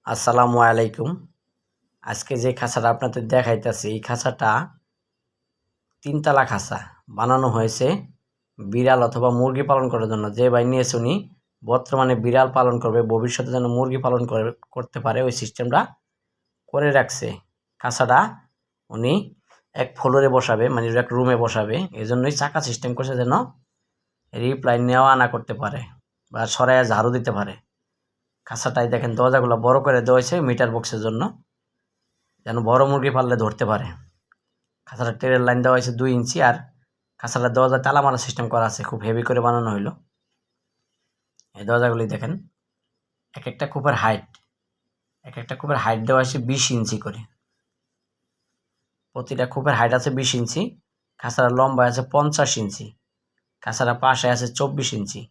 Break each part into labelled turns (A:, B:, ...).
A: আসসালামু আলাইকুম। আজকে যে খাঁচাটা আপনাদের দেখাইতেছি এই খাঁচাটা ৩ তলা খাঁচা বানানো হয়েছে বিড়াল অথবা মুরগি পালন করার জন্য। যে ভাই নিয়েছে উনি বর্তমানে বিড়াল পালন করবে, ভবিষ্যতে যেন মুরগি পালন করতে পারে ওই সিস্টেমটা করে রাখছে। খাঁচাটা উনি এক ফ্লোরে বসাবে, মানে এক রুমে বসাবে, এজন্যই চাকা সিস্টেম করছে যেন রিপ্লাই নেওয়া আনা করতে পারে বা সরাইয়া ঝাড়ু দিতে পারে। খাঁচাটায় দেখেন দরজাগুলো বড় করে দেওয়া হয়েছে মিটার বক্সের জন্য, যেন বড় মুরগি পাললে ধরতে পারে। খাঁচাটা টেরের লাইন দেওয়া হয়েছে 2 ইঞ্চি, আর খাঁচাটা দরজা তালা মারা সিস্টেম করা আছে, খুব হেভি করে বানানো হইলো। এই দরজাগুলি দেখেন এক একটা কূপের হাইট দেওয়া হয়েছে 20 ইঞ্চি করে। প্রতিটা কূপের হাইট আছে 20 ইঞ্চি। খাঁচাটা লম্বা আছে 50 ইঞ্চি। খাঁচাটা পাশে আছে 24 ইঞ্চি।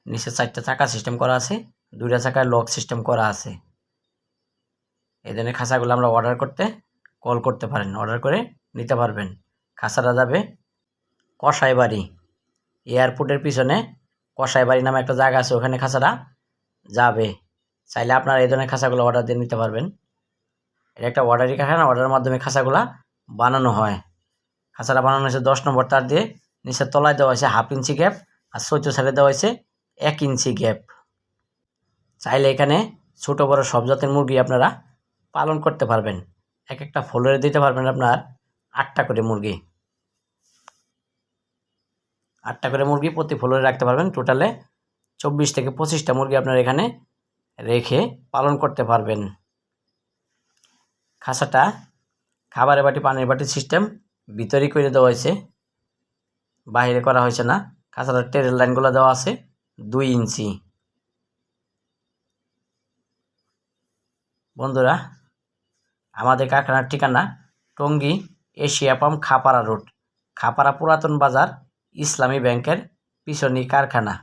A: নিচে 4টা চাকা সিস্টেম করা আছে, 2টা চাকায় লক সিস্টেম করা আছে। এই ধরনের খাঁচাগুলো আমরা অর্ডার করতে কল করতে পারেন, অর্ডার করে নিতে পারবেন। খাঁচাটা যাবে কসাইবাড়ি, এয়ারপোর্টের পিছনে কসাইবাড়ি নামে একটা জায়গা আছে, ওখানে খাঁচাটা যাবে। চাইলে আপনারা এই ধরনের খাঁচাগুলো অর্ডার দিয়ে নিতে পারবেন। এটা একটা অর্ডারি কারখানা, অর্ডারের মাধ্যমে খাঁচাগুলা বানানো হয়। খাঁচাটা বানানো হয়েছে 10 নম্বর তার দিয়ে, নিচের তলায় দেওয়া হয়েছে 1/2 ইঞ্চি গ্যাপ, আর চৈত্র সাইডে দেওয়া হয়েছে 1 ইঞ্চি গ্যাপ। চাইলে এখানে ছোট বড় সব জাতের মুরগি আপনারা পালন করতে পারবেন। এক একটা ফ্লোরে দিতে পারবেন আপনার 8টা করে মুরগি। 8টা করে মুরগি প্রতি ফ্লোরে রাখতে পারবেন। টোটালে 24 থেকে 25টা মুরগি আপনারা এখানে রেখে পালন করতে পারবেন। খাঁচাটা খাবারের বাটি পানির বাটি সিস্টেম ভিতরেই করে দেওয়া হয়েছে, বাইরে করা হয়েছে না। খাঁচাটার টেরের লাইনগুলো দেওয়া আছে 2 ইঞ্চি। বন্ধুরা, আমাদের কারখানার ঠিকানা Tongi Asia pump Khapara road, Khapara পুরাতন বাজার, ইসলামী ব্যাংকের পিছনেই কারখানা।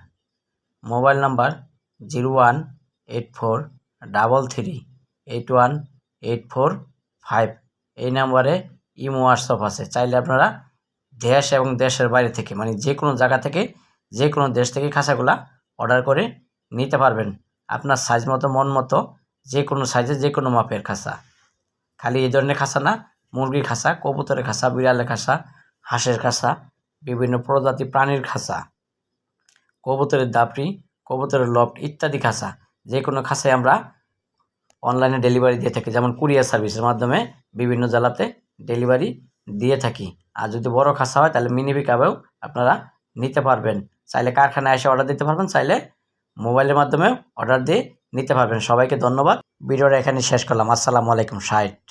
A: Mobile number 018433818445। এই নাম্বারে ইমো হোয়াটসঅ্যাপ আছে। চাইলে আপনারা দেশ এবং দেশের বাইরে থেকে, মানে যে কোনো জায়গা থেকে, যে কোনো দেশ থেকে খাঁচাগুলা অর্ডার করে নিতে পারবেন। আপনার সাইজ মতো, মন মতো, যে কোনো সাইজে যে কোনো মাপের খাঁচা। খালি এই ধরনের খাঁচা না, মুরগির খাঁচা, কবুতরের খাঁচা, বিড়ালের খাঁচা, হাঁসের খাঁচা, বিভিন্ন প্রজাতি প্রাণীর খাঁচা, কবুতরের দাপড়ি, কবুতরের লফট ইত্যাদি খাঁচা, যে কোনো খাঁচায় আমরা অনলাইনে ডেলিভারি দিয়ে থাকি। যেমন কুরিয়ার সার্ভিসের মাধ্যমে বিভিন্ন জেলাতে ডেলিভারি দিয়ে থাকি। আর যদি বড় খাঁচা হয় তাহলে মিনি পিকআপেও আপনারা নিতে পারবেন। চাইলে কারখানায় এসে অর্ডার দিতে পারবেন, চাইলে মোবাইলের মাধ্যমেও অর্ডার দিয়ে নিতে পারবেন। সবাইকে ধন্যবাদ। ভিডিওটা এখানে শেষ করলাম। আসসালামু আলাইকুম। 60